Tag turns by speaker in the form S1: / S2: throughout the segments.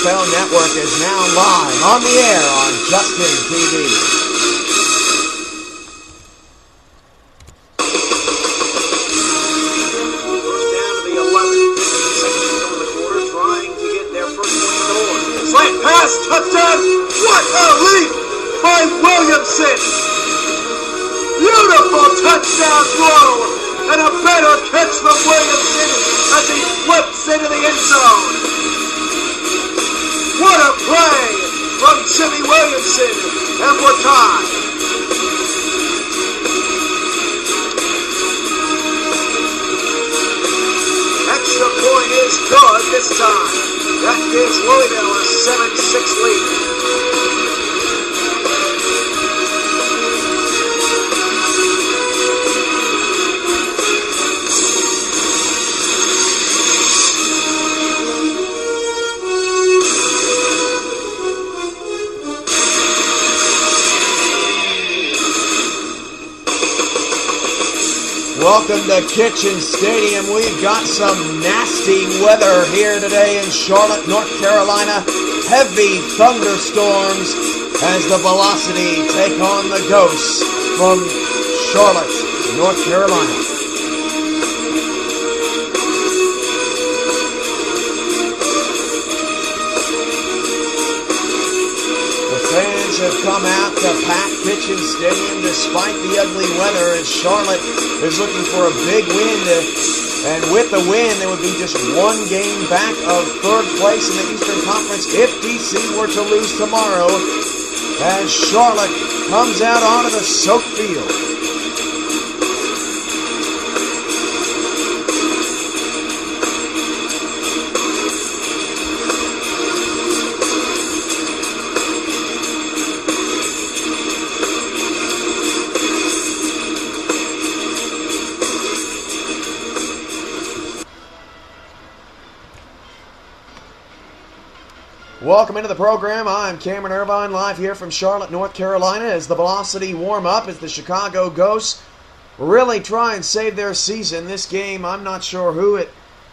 S1: NFL Network is now live on the air on Justin TV.
S2: Touchdown! What a leap by Williamson! Beautiful touchdown throw! And a better catch from Williamson as he flips into the end zone. What a play from Jimmy Williamson! And we're tied. Extra point is good this time. That gives Louisville a 7-6 lead.
S1: Welcome to Kitchen Stadium. We've got some nasty weather here today in Charlotte, North Carolina. Heavy thunderstorms as the Velocity take on the Ghosts from Charlotte, North Carolina. Fans have come out to pack Kitchen Stadium despite the ugly weather as Charlotte is looking for a big win. And with the win, there would be just one game back of third place in the Eastern Conference if DC were to lose tomorrow as Charlotte comes out onto the soaked field. Welcome into the program. I'm Cameron Irvine, live here from Charlotte, North Carolina, as the Velocity warm up as the Chicago Ghosts really try and save their season. This game, I'm not sure who it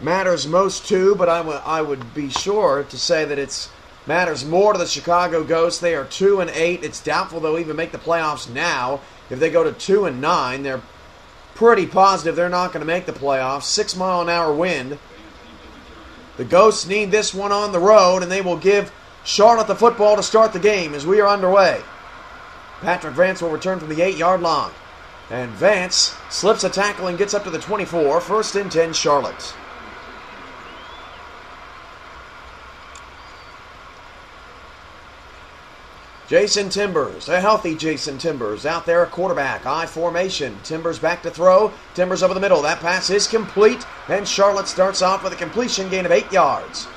S1: matters most to, but I would be sure to say that it matters more to the Chicago Ghosts. They are 2-8. It's doubtful they'll even make the playoffs now. If they go to 2-9, they're pretty positive they're not going to make the playoffs. 6-mile-an-hour wind. The Ghosts need this one on the road, and they will give Charlotte the football to start the game as we are underway. Patrick Vance will return from the 8-yard line. And Vance slips a tackle and gets up to the 24. 1st and 10, Charlotte. Jason Timbers, a healthy Jason Timbers, out there at quarterback, I formation. Timbers back to throw. Timbers over the middle. That pass is complete, and Charlotte starts off with a completion gain of 8 yards.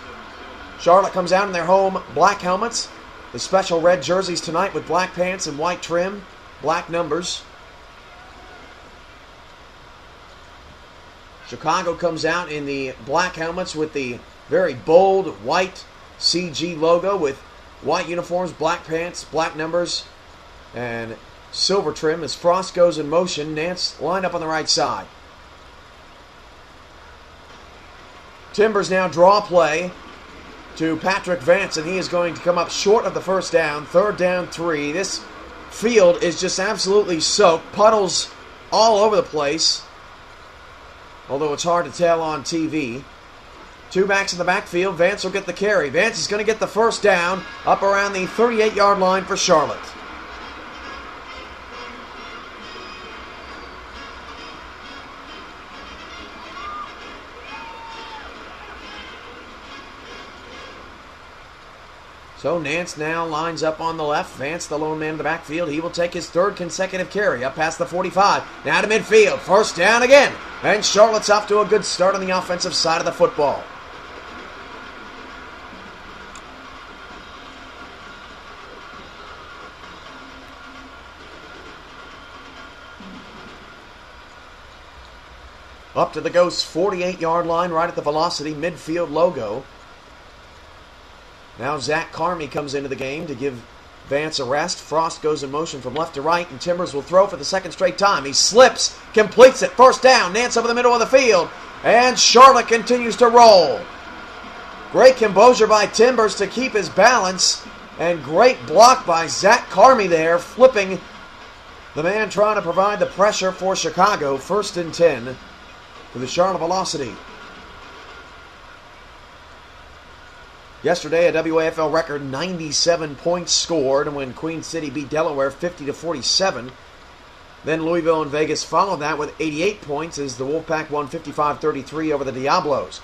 S1: Charlotte comes out in their home black helmets, the special red jerseys tonight with black pants and white trim, black numbers. Chicago comes out in the black helmets with the very bold white CG logo with white uniforms, black pants, black numbers, and silver trim as Frost goes in motion. Nance lined up on the right side. Timbers now draw play to Patrick Vance, and he is going to come up short of the first down. 3rd down, 3. This field is just absolutely soaked. Puddles all over the place, although it's hard to tell on TV. 2 backs in the backfield. Vance will get the carry. Vance is going to get the first down up around the 38-yard line for Charlotte. So Nance now lines up on the left. Vance, the lone man in the backfield. He will take his 3rd consecutive carry up past the 45. Now to midfield. First down again. And Charlotte's off to a good start on the offensive side of the football. Up to the Ghosts' 48-yard line, right at the Velocity midfield logo. Now Zach Carmy comes into the game to give Vance a rest. Frost goes in motion from left to right, and Timbers will throw for the 2nd straight time. He slips, completes it, 1st down. Nance over the middle of the field, and Charlotte continues to roll. Great composure by Timbers to keep his balance. And great block by Zach Carmy there, flipping the man trying to provide the pressure for Chicago. 1st and 10 for the Charlotte Velocity. Yesterday, a WAFL record 97 points scored when Queen City beat Delaware 50-47. Then Louisville and Vegas followed that with 88 points as the Wolfpack won 55-33 over the Diablos.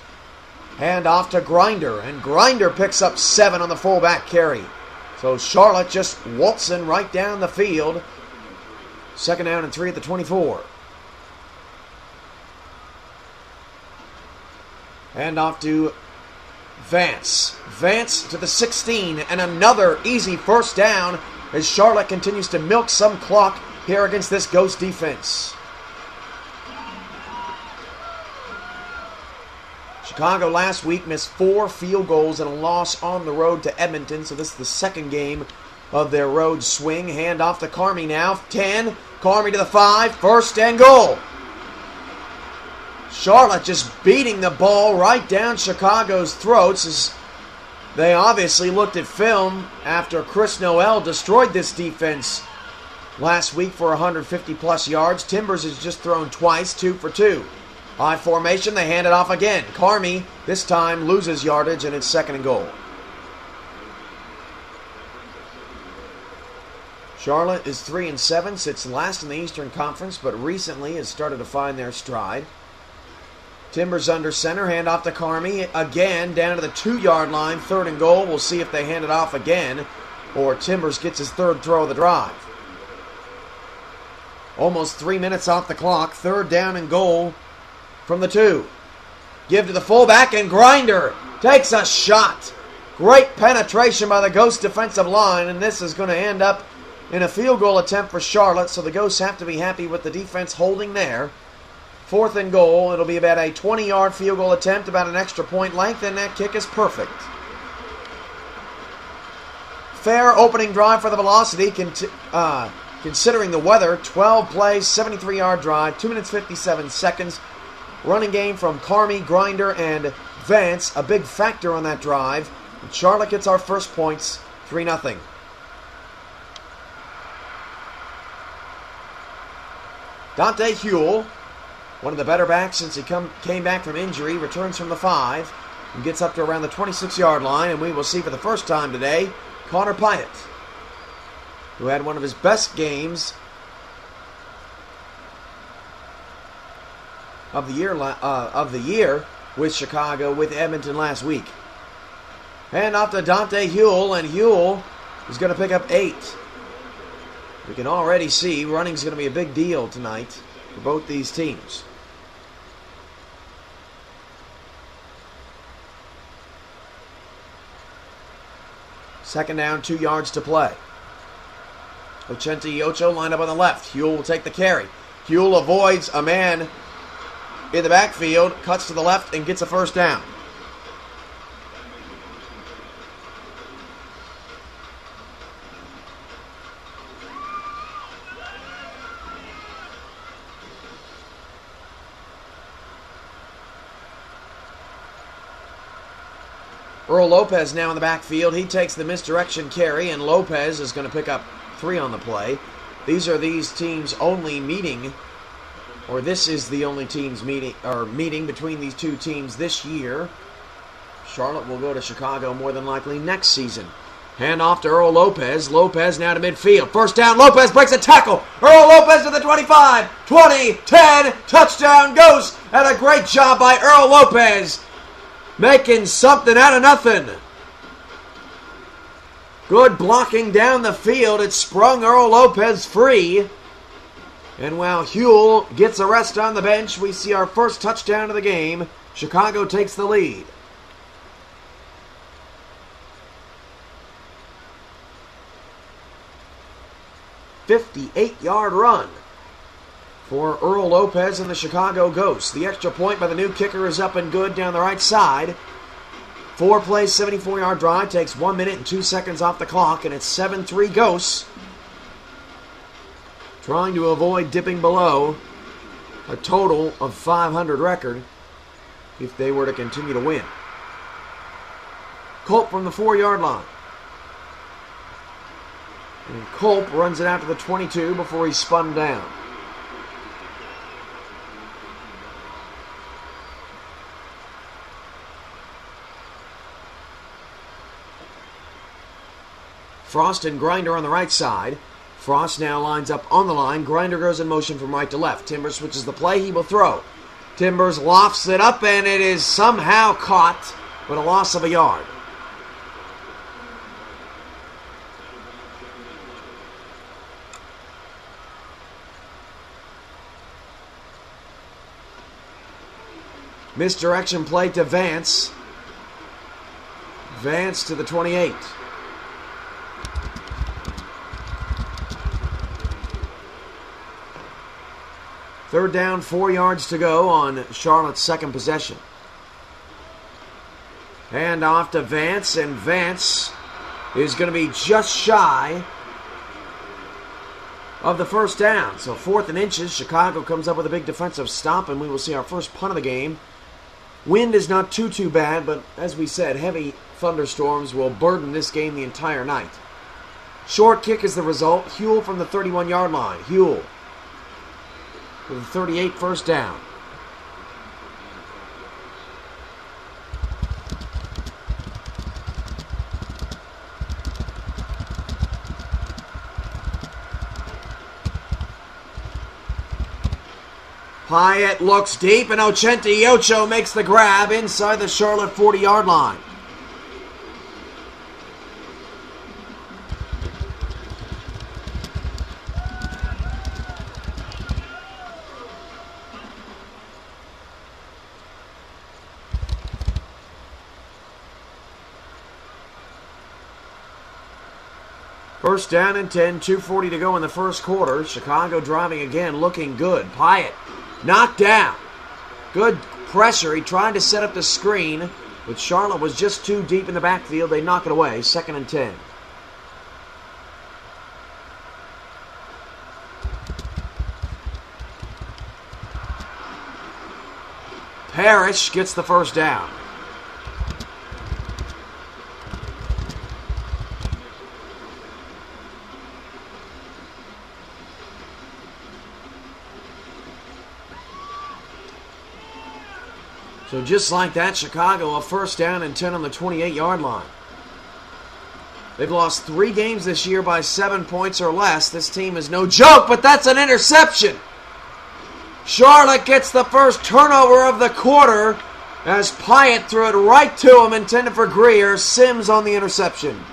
S1: Hand off to Grinder, and Grinder picks up 7 on the fullback carry. So Charlotte just waltzing right down the field. 2nd down and 3 at the 24. Hand off to Vance. Vance to the 16, and another easy 1st down as Charlotte continues to milk some clock here against this Ghost defense. Chicago last week missed 4 field goals and a loss on the road to Edmonton, so this is the 2nd game of their road swing. Hand off to Carmy now. 10. Carmy to the 5. 1st and goal. Charlotte just beating the ball right down Chicago's throats as they obviously looked at film after Chris Noel destroyed this defense last week for 150-plus yards. Timbers has just thrown twice, 2 for 2. High formation, they hand it off again. Carmy, this time, loses yardage, and it's 2nd and goal. Charlotte is 3 and 7, sits last in the Eastern Conference, but recently has started to find their stride. Timbers under center, hand off to Carmy. Again, down to the 2-yard line, 3rd and goal. We'll see if they hand it off again, or Timbers gets his 3rd throw of the drive. Almost 3 minutes off the clock, 3rd down and goal from the 2. Give to the fullback, and Grinder takes a shot. Great penetration by the Ghost defensive line, and this is going to end up in a field goal attempt for Charlotte, so the Ghosts have to be happy with the defense holding there. 4th and goal. It'll be about a 20-yard field goal attempt, about an extra point length, and that kick is perfect. Fair opening drive for the Velocity, considering the weather. 12 plays, 73-yard drive, 2 minutes 57 seconds. Running game from Carmy, Grinder, and Vance, a big factor on that drive. And Charlotte gets our first points, 3-0. Dante Huell, one of the better backs since he came back from injury, returns from the 5 and gets up to around the 26-yard line, and we will see for the first time today Connor Pyatt, who had one of his best games of the year with Chicago, with Edmonton last week. Hand off to Dante Huell, and Huell is going to pick up 8. We can already see running's going to be a big deal tonight for both these teams. Second down, 2 yards to play. Ochente Ocho lined up on the left. Huell will take the carry. Huell avoids a man in the backfield, cuts to the left, and gets a 1st down. Earl Lopez now in the backfield. He takes the misdirection carry, and Lopez is going to pick up 3 on the play. These are these teams' only meeting, or this is the only team's meeting between these two teams this year. Charlotte will go to Chicago more than likely next season. Hand off to Earl Lopez. Lopez now to midfield. 1st down. Lopez breaks a tackle. Earl Lopez to the 25, 20, 10. Touchdown goes. And a great job by Earl Lopez, making something out of nothing. Good blocking down the field. It sprung Earl Lopez free. And while Huell gets a rest on the bench, we see our first touchdown of the game. Chicago takes the lead. "58-yard run for Earl Lopez and the Chicago Ghosts. The extra point by the new kicker is up and good down the right side. 4 plays, 74-yard drive, takes 1 minute and 2 seconds off the clock, and it's 7-3 Ghosts, trying to avoid dipping below a total of 500 record if they were to continue to win. Culp from the 4-yard line. And Culp runs it out to the 22 before he's spun down. Frost and Grinder on the right side. Frost now lines up on the line. Grinder goes in motion from right to left. Timbers switches the play. He will throw. Timbers lofts it up, and it is somehow caught, but a loss of a yard. Misdirection play to Vance. Vance to the 28. Third down, 4 yards to go on Charlotte's second possession. Hand off to Vance, and Vance is going to be just shy of the first down. So 4th and inches, Chicago comes up with a big defensive stop, and we will see our first punt of the game. Wind is not too bad, but as we said, heavy thunderstorms will burden this game the entire night. Short kick is the result. Huell from the 31-yard line. Huell with a 38 first down. Hyatt looks deep, and Ochente Ocho makes the grab inside the Charlotte 40-yard line. First down and 10, 2:40 to go in the first quarter. Chicago driving again, looking good. Hyatt knocked down. Good pressure. He tried to set up the screen, but Charlotte was just too deep in the backfield. They knock it away. 2nd and 10. Parrish gets the first down. So just like that, Chicago a first down and 10 on the 28-yard line. They've lost 3 games this year by 7 points or less. This team is no joke, but that's an interception. Charlotte gets the first turnover of the quarter as Pyatt threw it right to him, intended for Greer. Sims on the interception.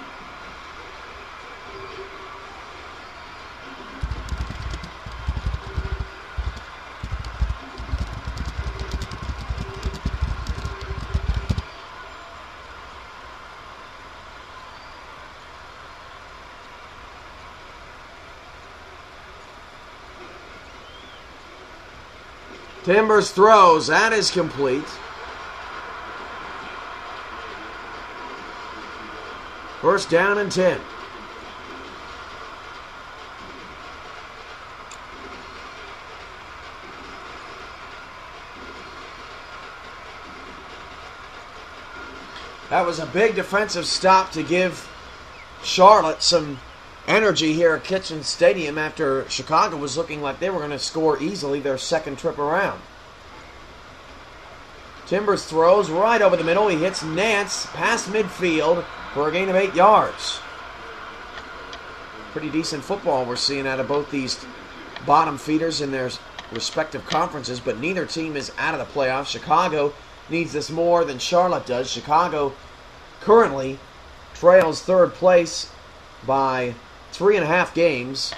S1: Timbers throws. That is complete. First down and 10. That was a big defensive stop to give Charlotte some energy here at Kitchen Stadium after Chicago was looking like they were going to score easily their second trip around. Timbers throws right over the middle. He hits Nance past midfield for a gain of 8 yards. Pretty decent football we're seeing out of both these bottom feeders in their respective conferences, but neither team is out of the playoffs. Chicago needs this more than Charlotte does. Chicago currently trails third place by 3.5 games.